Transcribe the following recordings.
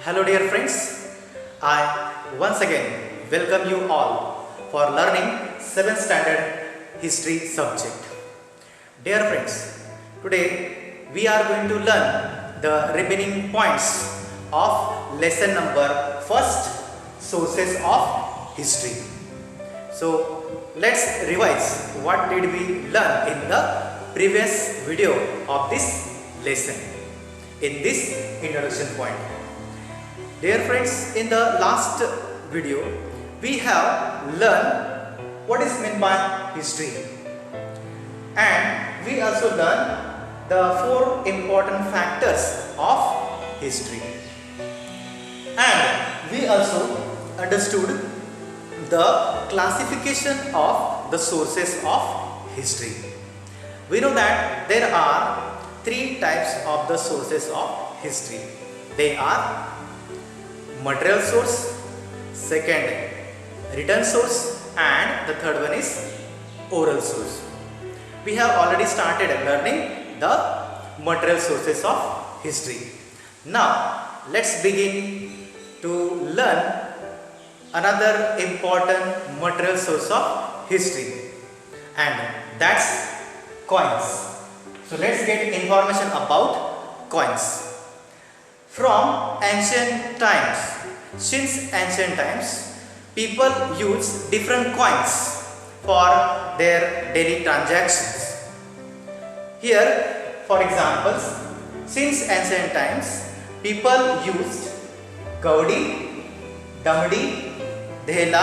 Hello dear friends, I once again welcome you all for learning 7th standard history subject. Dear friends, today we are going to learn the remaining points of lesson number first, sources of history. So let's revise what did we learn in the previous video of this lesson in this introduction point. Dear friends, in the last video we have learned what is meant by history, and we also learned the 4 important factors of history, and we also understood the classification of the sources of history. We know that there are 3 types of the sources of history. They are material source, second written source, and the third one is oral source. We have already started learning the material sources of history. Now let's begin to learn another important material source of history, and that's coins. So let's get information about coins. From ancient times, since ancient times, people use different coins for their daily transactions. Here, for examples, since ancient times, people used kaudi, damdi, dhela,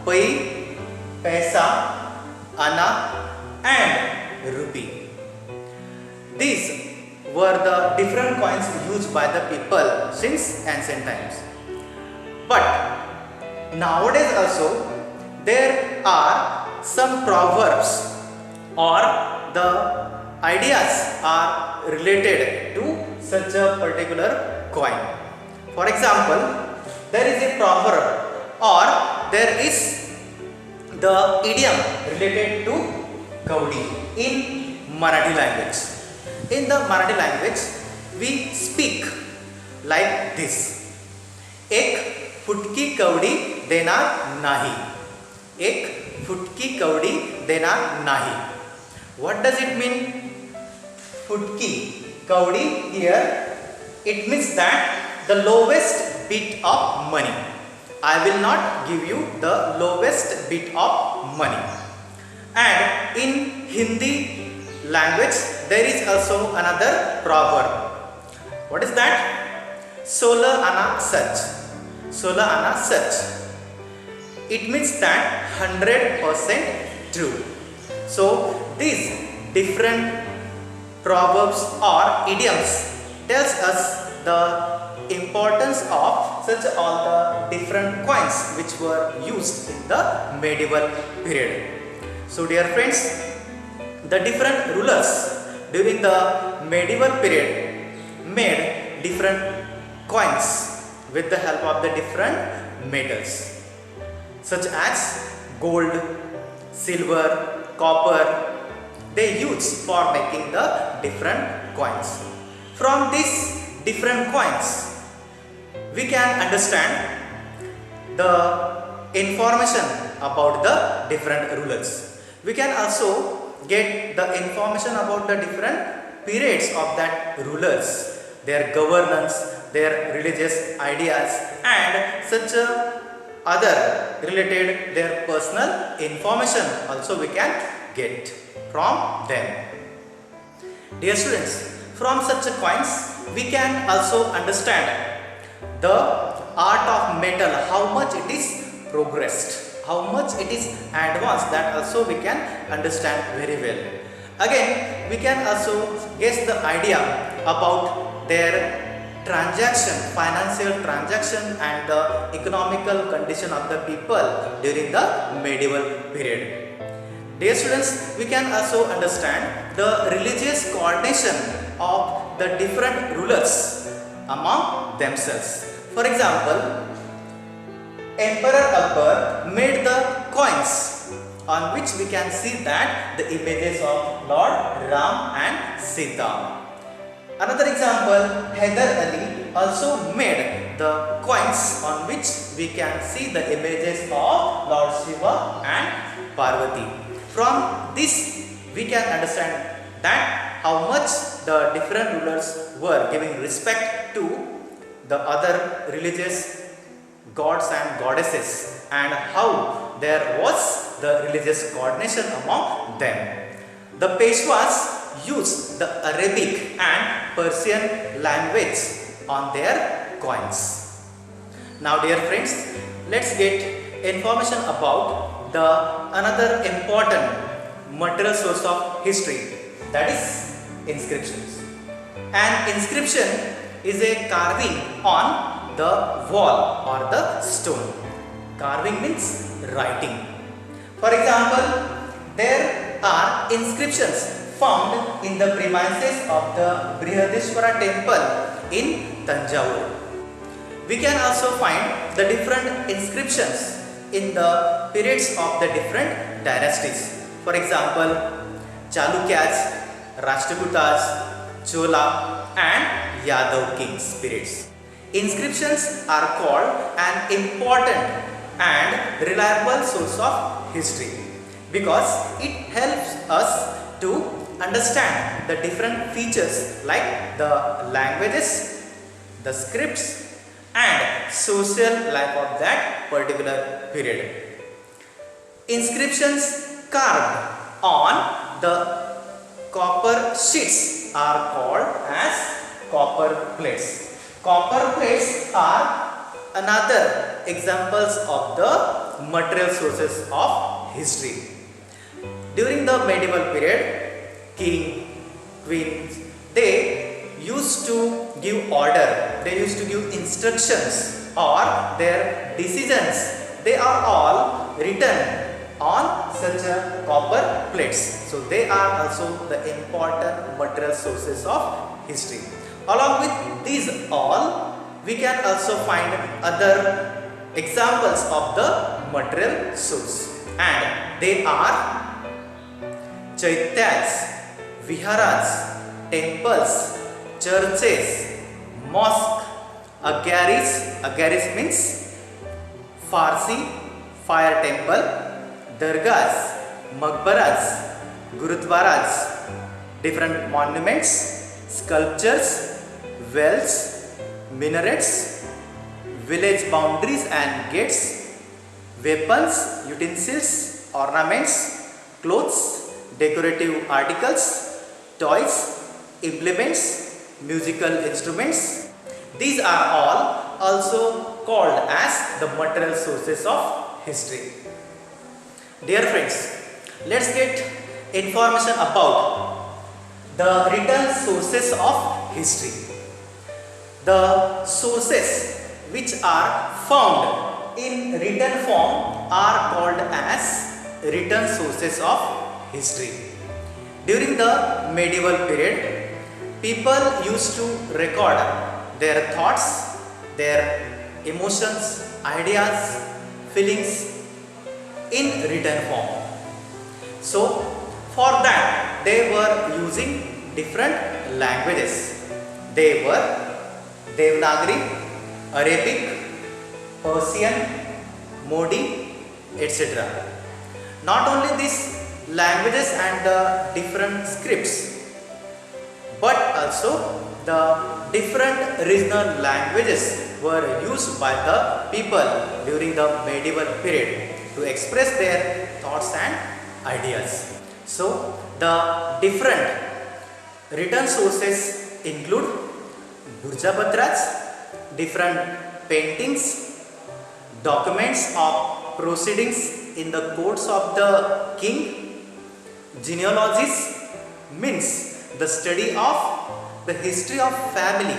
pai, paisa, ana, and rupee. These were the different coins used by the people since ancient times. But nowadays also there are some proverbs, or the ideas are related to such a particular coin. For example, there is a proverb, or there is the idiom related to kaudi in Marathi language. In the Marathi language, we speak like this: एक फुटकी कवडी देणार नाही. एक फुटकी कवडी देणार नाही. What does it mean? Futki, kavdi, here it means that the lowest bit of money. I will not give you the lowest bit of money. And in Hindi language there is also another proverb. What is that? Sola ana sach. Sola ana sach. It means that 100% true. So these different proverbs or idioms tells us the importance of such all the different coins which were used in the medieval period. So dear friends, the different rulers during the medieval period made different coins with the help of the different metals such as gold, silver, copper. They use for making the different coins. From these different coins, we can understand the information about the different rulers. We can also get the information about the different periods of that rulers, their governance, their religious ideas, and such other related their personal information also we can get from them. Dear students, from such coins we can also understand the art of metal, how much it is progressed, how much it is advanced, that also we can understand very well. Again, we can also guess the idea about their transaction, financial transaction, and the economical condition of the people during the medieval period. Dear students, we can also understand the religious coordination of the different rulers among themselves. For example, Emperor Akbar made the coins on which we can see that the images of Lord Ram and Sita. Another example, Hyder Ali also made the coins on which we can see the images of Lord Shiva and Parvati. From this we can understand that how much the different rulers were giving respect to the other religious gods and goddesses, and how there was the religious coordination among them. The Peshwas used the Arabic and Persian language on their coins. Now dear friends, let's get information about the another important material source of history, that is inscriptions. An inscription is a carving on the wall or the stone. Carving means writing. For example, there are inscriptions found in the premises of the Brihadishwara temple in Tanjore. We can also find the different inscriptions in the periods of the different dynasties. For example, Chalukyas, Rashtrakutas, Chola and Yadav kings periods. Inscriptions are called an important and reliable source of history because it helps us to understand the different features like the languages, the scripts and social life of that particular period. Inscriptions carved on the copper sheets are called as copper plates. Copper plates are another examples of the material sources of history. During the medieval period, king, queens, they used to give order, they used to give instructions or their decisions. They are all written on such a copper plates. So they are also the important material sources of history. Along with these all, we can also find other examples of the material source, and they are chaityas, viharas, temples, churches, mosque, agaris. Agaris means Farsi fire temple, dargahs, maqbaras, gurudwaras, different monuments, sculptures, wells, minarets, village boundaries and gates, weapons, utensils, ornaments, clothes, decorative articles, toys, implements, musical instruments. These are all also called as the material sources of history. Dear friends, let's get information about the written sources of history. The sources which are found in written form are called as written sources of history. During the medieval period, people used to record their thoughts, their emotions, ideas, feelings in written form. So, for that they were using different languages. They were Devanagari, Arabic, Persian, Modi, etc. Not only these languages and the different scripts, but also the different regional languages were used by the people during the medieval period to express their thoughts and ideas. So, the different written sources include Burjapatras, different paintings, documents of proceedings in the courts of the king, genealogies means the study of the history of family,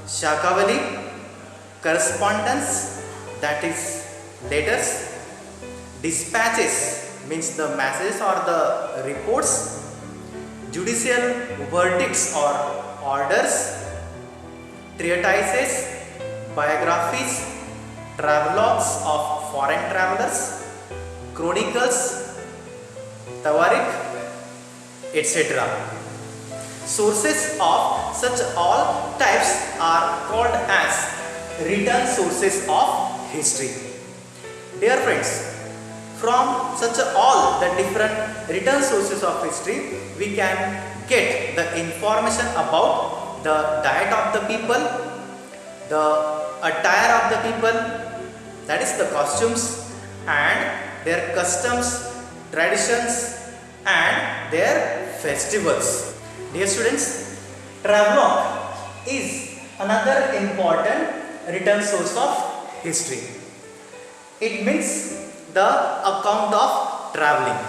Shakavali, correspondence, that is letters, dispatches means the messages or the reports, judicial verdicts or orders, treatises, biographies, travelogues of foreign travelers, chronicles, Tawari, etc. Sources of such all types are called as written sources of history. Dear friends, from such all the different written sources of history, we can get the information about the diet of the people, the attire of the people, that is the costumes, and their customs, traditions, and their festivals. Dear students, travelogue is another important written source of history. It means the account of traveling.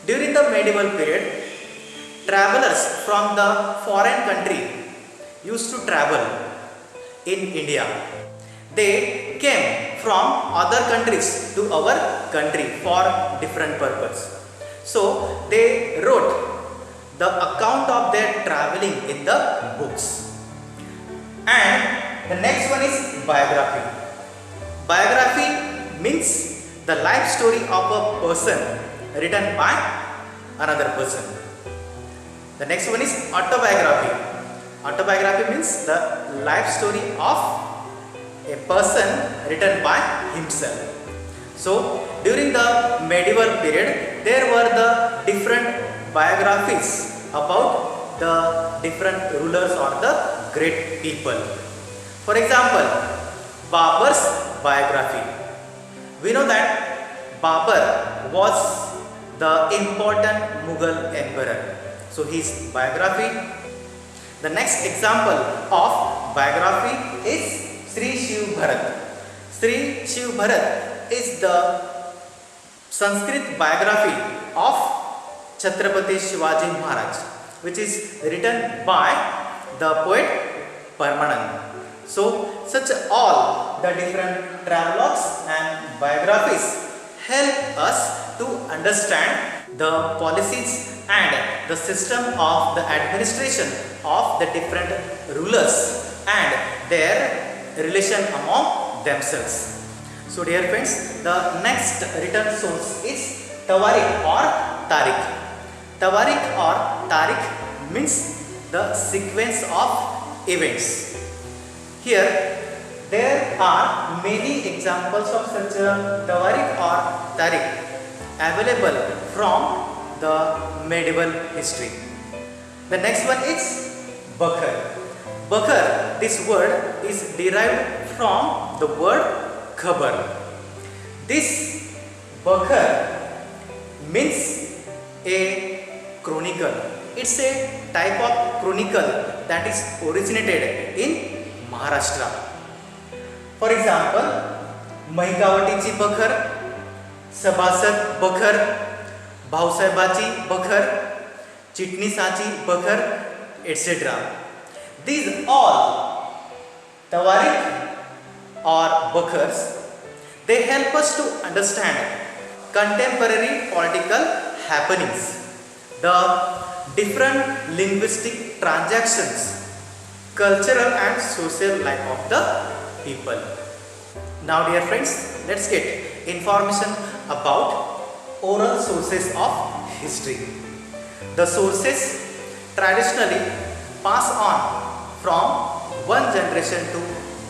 During the medieval period, travelers from the foreign country used to travel in India. They came from other countries to our country for different purpose. So they wrote the account of their traveling in the books. And the next one is biography. Biography means the life story of a person written by another person. The next one is autobiography. Autobiography means the life story of a person written by himself. So during the medieval period, there were the different biographies about the different rulers or the great people. For example, Babur's biography. We know that Babur was the important Mughal emperor. So his biography. The next example of biography is Sri Shiv Bharat. Sri Shiv Bharat is the Sanskrit biography of Chhatrapati Shivaji Maharaj, which is written by the poet Parmanand. So such all the different travelogues and biographies help us to understand the policies and the system of the administration of the different rulers and their relation among themselves. So dear friends, the next written source is Tawari or Tariq. Tawari or Tariq means the sequence of events. Here there are many examples of such a Tawari or Tariq available from the medieval history. The next one is Bakhar. Bakhar, this word is derived from the word Khabar. This Bakhar means a chronicle. It's a type of chronicle that is originated in Maharashtra. For example, Mahikawatichi Bakhar, Sabasat Bakhar, Bhausahebachi Bakhar, Chitnisachi Bakhar, etc. These all Tawariq or Bakhars, they help us to understand contemporary political happenings, the different linguistic transactions, cultural and social life of the people. Now dear friends, let's get information about oral sources of history. The sources traditionally pass on from one generation to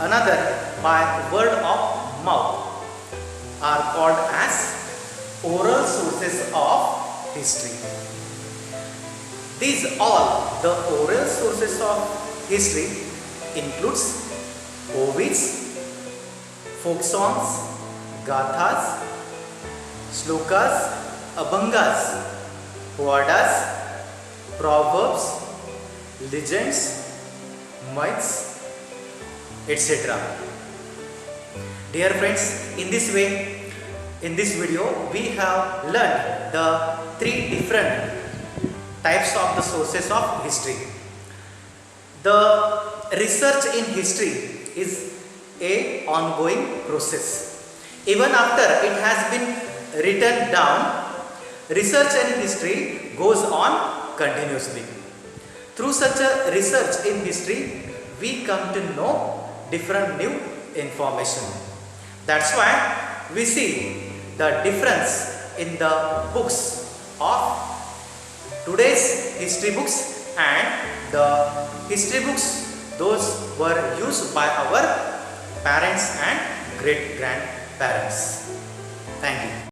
another by word of mouth are called as oral sources of history. These all the oral sources of history includes ovids, folk songs, gathas, shlokas, abhangas, poadas, proverbs, legends, myths, etc. Dear friends, in this way, in this video, we have learned the three different types of the sources of history. The research in history is a ongoing process. Even after it has been written down, research in history goes on continuously. Through such a research in history, we come to know different new information. That's why we see the difference in the books of today's history books and the history books those were used by our parents and great grandparents. Thank you.